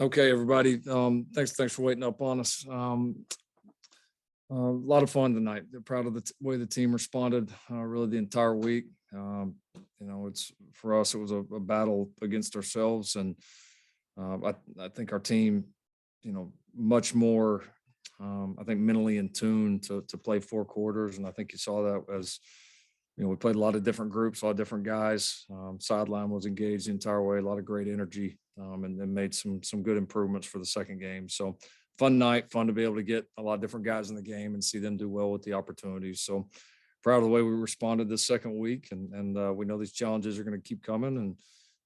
Okay, everybody. Thanks for waiting up on us. A lot of fun tonight. They're proud of the way the team responded really the entire week. It's for us, it was a battle against ourselves. And I think our team, much more, I think mentally in tune to play 4 quarters. And I think you saw that as, we played a lot of different groups, a lot of different guys. Sideline was engaged the entire way, a lot of great energy, and then made some good improvements for the second game. So fun night, fun to be able to get a lot of different guys in the game and see them do well with the opportunities. So proud of the way we responded this second week, and we know these challenges are going to keep coming, and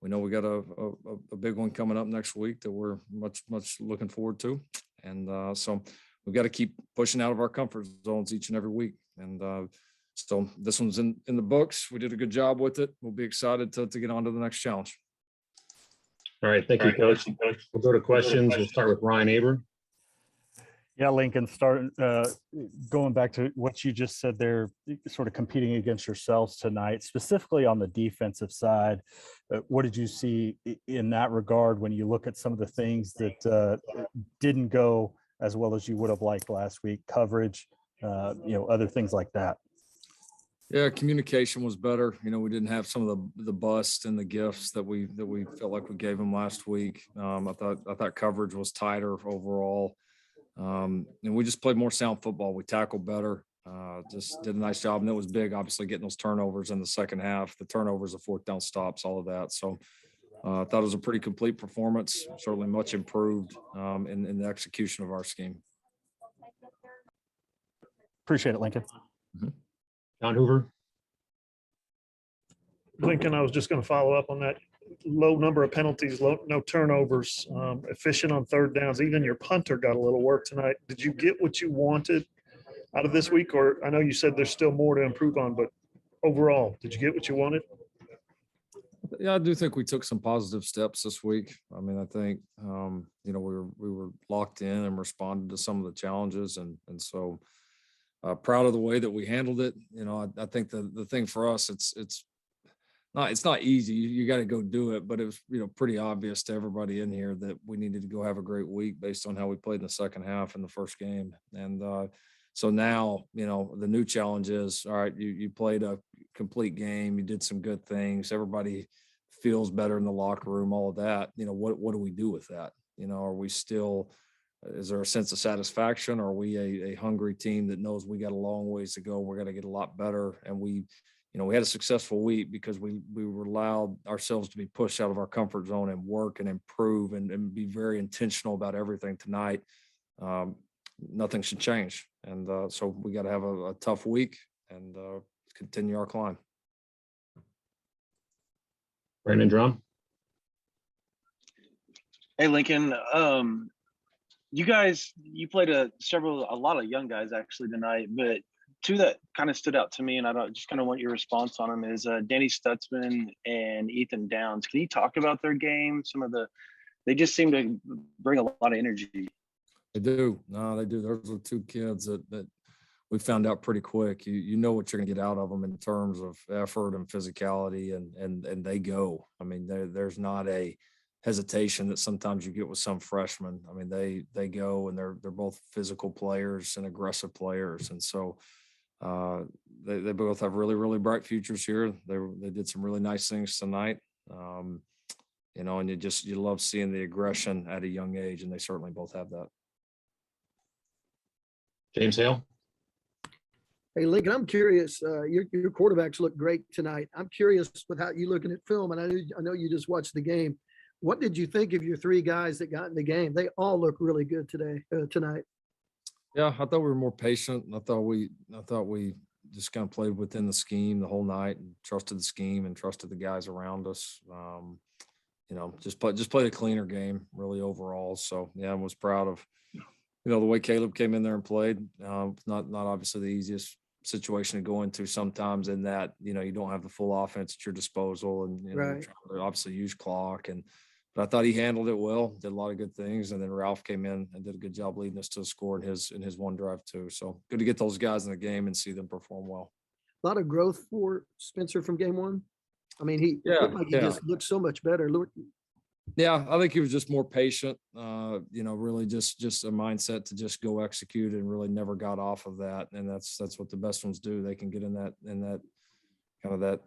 we know we got a big one coming up next week that we're much looking forward to. And so we've got to keep pushing out of our comfort zones each and every week. And so this one's in the books. We did a good job with it. We'll be excited to get on to the next challenge. All right. Thank you, Coach. We'll go to questions. We'll start with Ryan Aber. Yeah, Lincoln, going back to what you just said there, sort of competing against yourselves tonight, specifically on the defensive side. What did you see in that regard when you look at some of the things that didn't go as well as you would have liked last week? Coverage, other things like that. Yeah, communication was better. We didn't have some of the busts and the gifts that we felt like we gave them last week. I thought coverage was tighter overall. And we just played more sound football. We tackled better, just did a nice job. And it was big, obviously, getting those turnovers in the second half, the turnovers, the fourth down stops, all of that. So I thought it was a pretty complete performance, certainly much improved in the execution of our scheme. Appreciate it, Lincoln. Mm-hmm. John Hoover. Lincoln, I was just going to follow up on that. Low number of penalties, no turnovers, efficient on third downs. Even your punter got a little work tonight. Did you get what you wanted out of this week? Or I know you said there's still more to improve on, but overall, did you get what you wanted? Yeah, I do think we took some positive steps this week. I mean, I think, we were locked in and responded to some of the challenges. And so proud of the way that we handled it. I think the thing for us, it's not easy. You got to go do it, but it was, pretty obvious to everybody in here that we needed to go have a great week based on how we played in the second half in the first game. And so now, the new challenge is, all right, you played a complete game. You did some good things. Everybody feels better in the locker room, all of that. What do we do with that? Are we still, is there a sense of satisfaction? Or are we a hungry team that knows we got a long ways to go? We're going to get a lot better. And we had a successful week because we allowed ourselves to be pushed out of our comfort zone and work and improve and be very intentional about everything tonight. Nothing should change. And so we got to have a tough week and continue our climb. Brandon Drum. Hey, Lincoln. You played a lot of young guys actually tonight, but two that kind of stood out to me, and I just kind of want your response on them, is Danny Stutzman and Ethan Downs. Can you talk about their game? They just seem to bring a lot of energy. They do. No, they do. Those are two kids that we found out pretty quick. You know what you're going to get out of them in terms of effort and physicality, and they go. I mean, there's not a hesitation that sometimes you get with some freshmen. I mean, they go, and they're both physical players and aggressive players, and so they both have really, really bright futures here. They did some really nice things tonight, and you love seeing the aggression at a young age, and they certainly both have that. James Hale. Hey, Lincoln, I'm curious. Your quarterbacks look great tonight. I'm curious without you looking at film, and I know you just watched the game. What did you think of your three guys that got in the game? They all look really good tonight. Yeah, I thought we were more patient. I thought we just kind of played within the scheme the whole night and trusted the scheme and trusted the guys around us. Just played a cleaner game really overall. So yeah, I was proud of the way Caleb came in there and played. Not obviously the easiest situation to go into sometimes, in that you don't have the full offense at your disposal, and right. Trying to obviously use clock. But I thought he handled it well, did a lot of good things. And then Ralph came in and did a good job leading us to a score in his one drive too. So good to get those guys in the game and see them perform well. A lot of growth for Spencer from game one. I mean, he just looked so much better. Yeah, I think he was just more patient, really just a mindset to just go execute and really never got off of that. And that's what the best ones do. They can get in that kind of that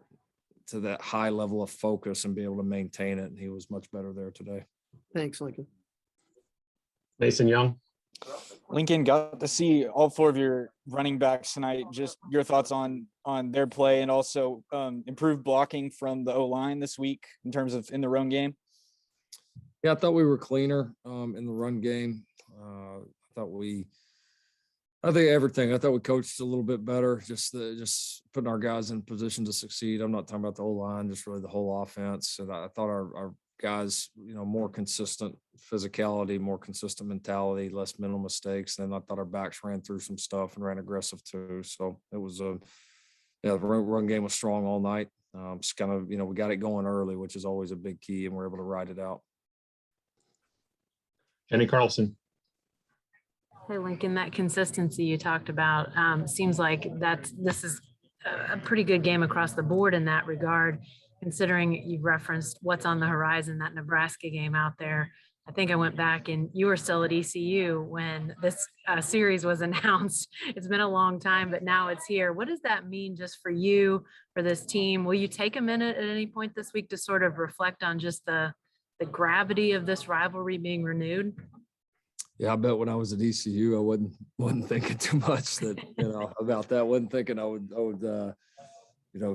to that high level of focus and be able to maintain it. And he was much better there today. Thanks, Lincoln. Mason Young. Lincoln, got to see all four of your running backs tonight. Just your thoughts on their play and also improved blocking from the O-line this week in terms of in the run game. Yeah, I thought we were cleaner in the run game. I think everything. I thought we coached a little bit better, just putting our guys in position to succeed. I'm not talking about the O-line, just really the whole offense. And I thought our guys, more consistent physicality, more consistent mentality, less mental mistakes. And I thought our backs ran through some stuff and ran aggressive too. So it was the run game was strong all night. Just kind of, we got it going early, which is always a big key, and we're able to ride it out. Jenny Carlson. Hey, Lincoln, that consistency you talked about seems like this is a pretty good game across the board in that regard, considering you've referenced what's on the horizon, that Nebraska game out there. I think I went back and you were still at ECU when this series was announced. It's been a long time, but now it's here. What does that mean just for you, for this team? Will you take a minute at any point this week to sort of reflect on just the gravity of this rivalry being renewed? Yeah, I bet when I was at ECU, I wasn't thinking too much about that. Wasn't thinking I would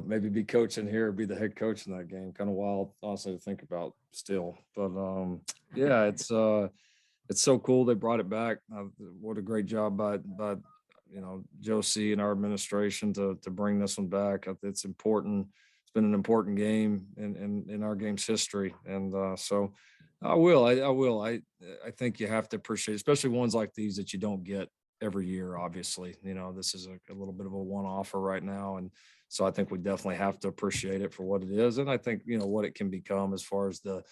maybe be coaching here or be the head coach in that game. Kind of wild, honestly, to think about still. But yeah, it's so cool they brought it back. What a great job by Josie and our administration to bring this one back. It's important. It's been an important game in our game's history, and so I will. I think you have to appreciate, especially ones like these that you don't get every year. Obviously, this is a little bit of a one-offer right now, and so I think we definitely have to appreciate it for what it is, and I think what it can become as far as the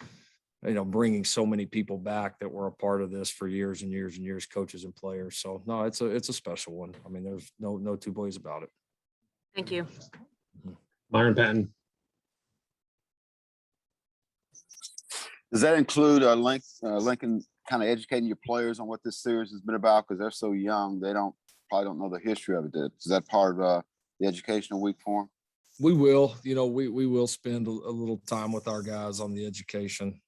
bringing so many people back that were a part of this for years and years and years, coaches and players. So no, it's a special one. I mean, there's no two ways about it. Thank you. Myron Patton. Does that include Lincoln kind of educating your players on what this series has been about? Because they're so young, they probably don't know the history of it. Is that part of the educational week for them? We will, we will spend a little time with our guys on the education.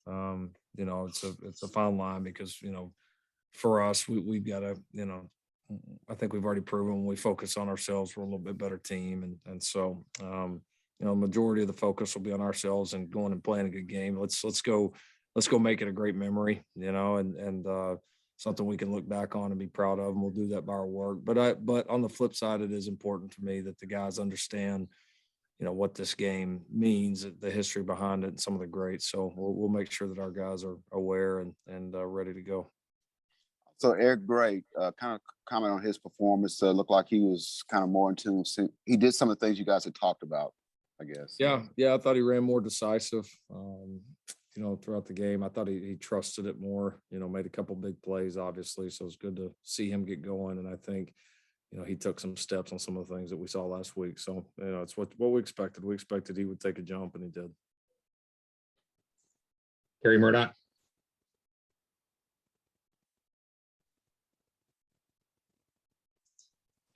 It's a fine line because, for us, we've got to, I think we've already proven when we focus on ourselves, we're a little bit better team. And so, majority of the focus will be on ourselves and going and playing a good game. Let's go make it a great memory, and something we can look back on and be proud of, and we'll do that by our work. But on the flip side, it is important to me that the guys understand, what this game means, the history behind it, and some of the greats. So we'll make sure that our guys are aware and ready to go. So Eric Gray, kind of comment on his performance. Looked like he was kind of more in tune. He did some of the things you guys had talked about, I guess. Yeah. I thought he ran more decisive, throughout the game. I thought he trusted it more, made a couple big plays, obviously. So it's good to see him get going. And I think, he took some steps on some of the things that we saw last week. So, it's what we expected. We expected he would take a jump, and he did. Kerry Murdoch.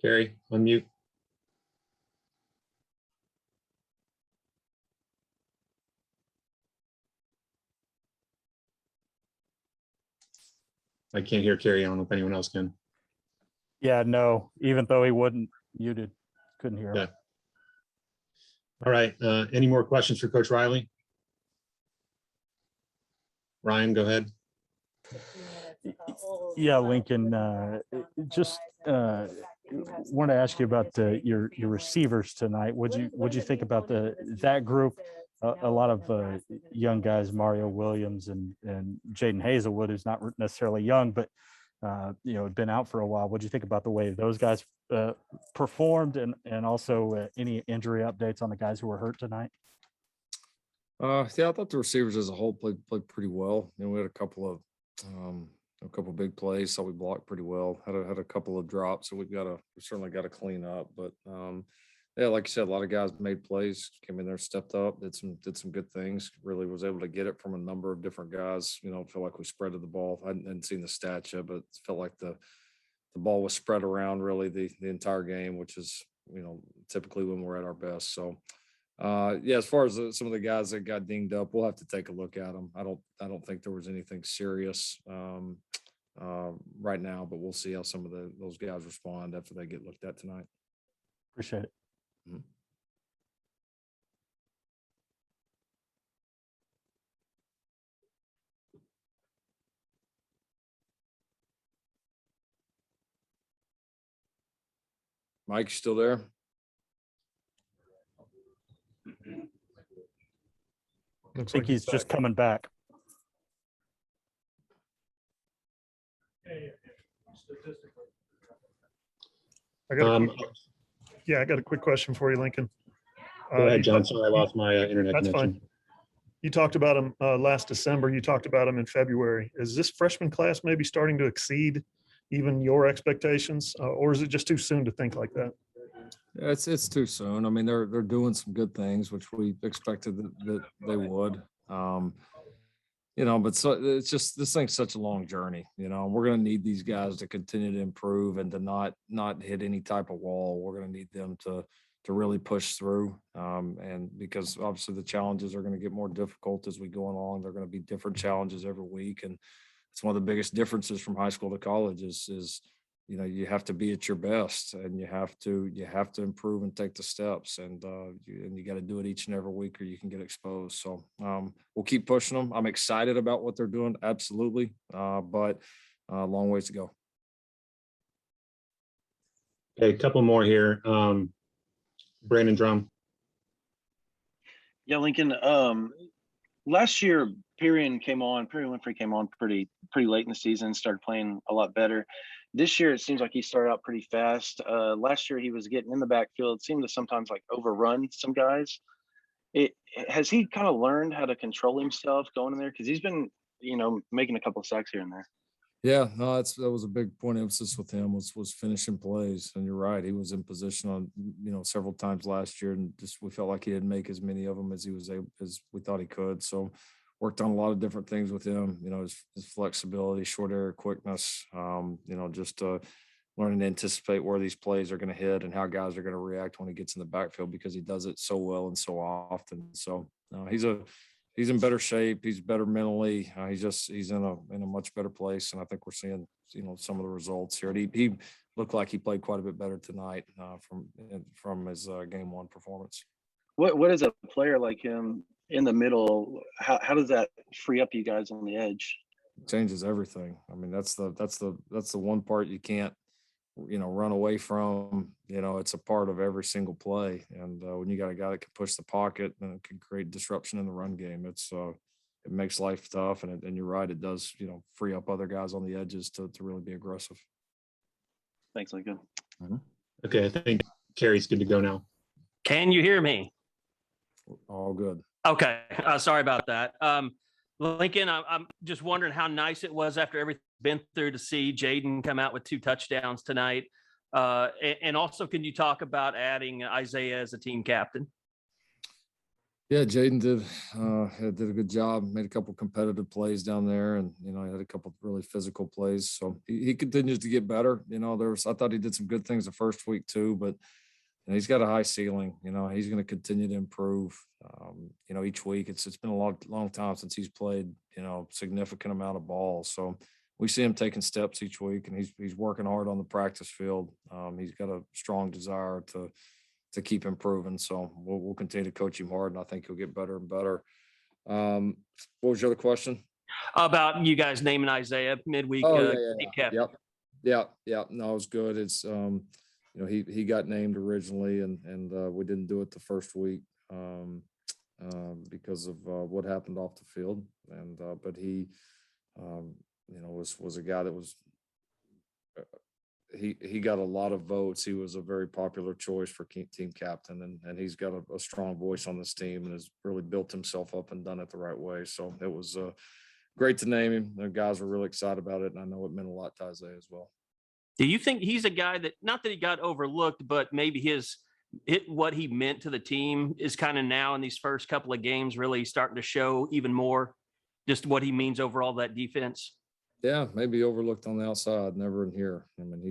Kerry, unmute. I can't hear Kerry. I don't know if anyone else can. Yeah, no, even though he wouldn't muted, couldn't hear him. Yeah. All right. Any more questions for Coach Riley? Ryan, go ahead. Yeah, Lincoln, just want to ask you about your receivers tonight. What'd you think about that group? A lot of young guys, Mario Williams and Jaden Hazelwood, who's not necessarily young, but had been out for a while. What'd you think about the way those guys performed, and also any injury updates on the guys who were hurt tonight? Yeah, I thought the receivers as a whole played pretty well. We had a couple of big plays, so we blocked pretty well. Had a couple of drops, so we certainly got to clean up. But Yeah, like you said, a lot of guys made plays, came in there, stepped up, did some good things. Really was able to get it from a number of different guys. Feel like we spreaded the ball. I hadn't seen the stats yet, but it felt like the ball was spread around really the entire game, which is typically when we're at our best. So yeah, as far as some of the guys that got dinged up, we'll have to take a look at them. I don't think there was anything serious right now, but we'll see how some of those guys respond after they get looked at tonight. Appreciate it. Mhm. Mike, you still there? I think he's just coming back. I got Um, I got a quick question for you, Lincoln. Go ahead, You John. talked- Sorry, I lost my internet That's connection. fine. You talked about him last December. You talked about him in February. Is this freshman class maybe starting to exceed even your expectations, or is it just too soon to think like that? Yeah, it's too soon. I mean, they're doing some good things, which we expected that they would. But so it's just this thing's such a long journey. We're going to need these guys to continue to improve and to not hit any type of wall. We're going to need them to really push through. And because obviously the challenges are going to get more difficult as we go along. They're going to be different challenges every week, and it's one of the biggest differences from high school to college is you have to be at your best, and you have to improve and take the steps, and you got to do it each and every week, or you can get exposed. So we'll keep pushing them. I'm excited about what they're doing, absolutely, but long ways to go. Okay, a couple more here. Brandon Drum. Yeah, Lincoln. Last year, Perry Winfrey came on pretty late in the season, started playing a lot better. This year, it seems like he started out pretty fast. Last year, he was getting in the backfield. It seemed to sometimes like overrun some guys. Has he kind of learned how to control himself going in there? Because he's been, making a couple of sacks here and there. Yeah, no, that was a big point of emphasis with him was finishing plays. And you're right, he was in position on several times last year, and just we felt like he didn't make as many of them as he was able, as we thought he could. So worked on a lot of different things with him. His flexibility, short area quickness. Just learning to anticipate where these plays are going to hit and how guys are going to react when he gets in the backfield, because he does it so well and so often. So he's in better shape. He's better mentally. He's in a much better place, and I think we're seeing some of the results here. He looked like he played quite a bit better tonight from his game one performance. What is a player like him in the middle? How does that free up you guys on the edge? It changes everything. I mean, that's the one part you can't run away from. It's a part of every single play, and when you got a guy that can push the pocket and can create disruption in the run game, it makes life tough. And you're right, it does free up other guys on the edges to really be aggressive. Thanks, Lincoln. Mm-hmm. Okay, I think Carrie's good to go now. Can you hear me? All good. Okay, sorry about that. Lincoln, I'm just wondering how nice it was after everything been through to see Jaden come out with 2 touchdowns tonight. And also, can you talk about adding Isaiah as a team captain? Yeah, Jaden did a good job, made a couple competitive plays down there, and he had a couple really physical plays. So he continues to get better. I thought he did some good things the first week too, but he's got a high ceiling. He's going to continue to improve. Each week it's been a long time since he's played significant amount of ball. So we see him taking steps each week, and he's working hard on the practice field. He's got a strong desire to keep improving. So we'll continue to coach him hard, and I think he'll get better and better. What was your other question? About you guys naming Isaiah midweek. Yeah. No, it was good. It's he got named originally, and we didn't do it the first week because of what happened off the field. And but he was a guy that was he got a lot of votes. He was a very popular choice for team captain, and he's got a strong voice on this team and has really built himself up and done it the right way. So it was great to name him. The guys were really excited about it, and I know it meant a lot to Isaiah as well. Do you think he's a guy that, not that he got overlooked, but maybe his what he meant to the team is kind of now in these first couple of games really starting to show even more just what he means overall to that defense? Yeah, maybe overlooked on the outside, never in here. I mean,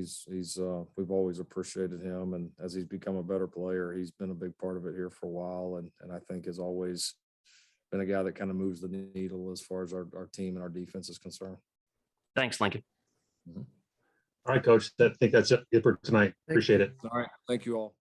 we've always appreciated him, and as he's become a better player, he's been a big part of it here for a while, and I think has always been a guy that kind of moves the needle as far as our team and our defense is concerned. Thanks, Lincoln. All right, Coach. I think that's it for tonight. Appreciate it. All right, thank you all.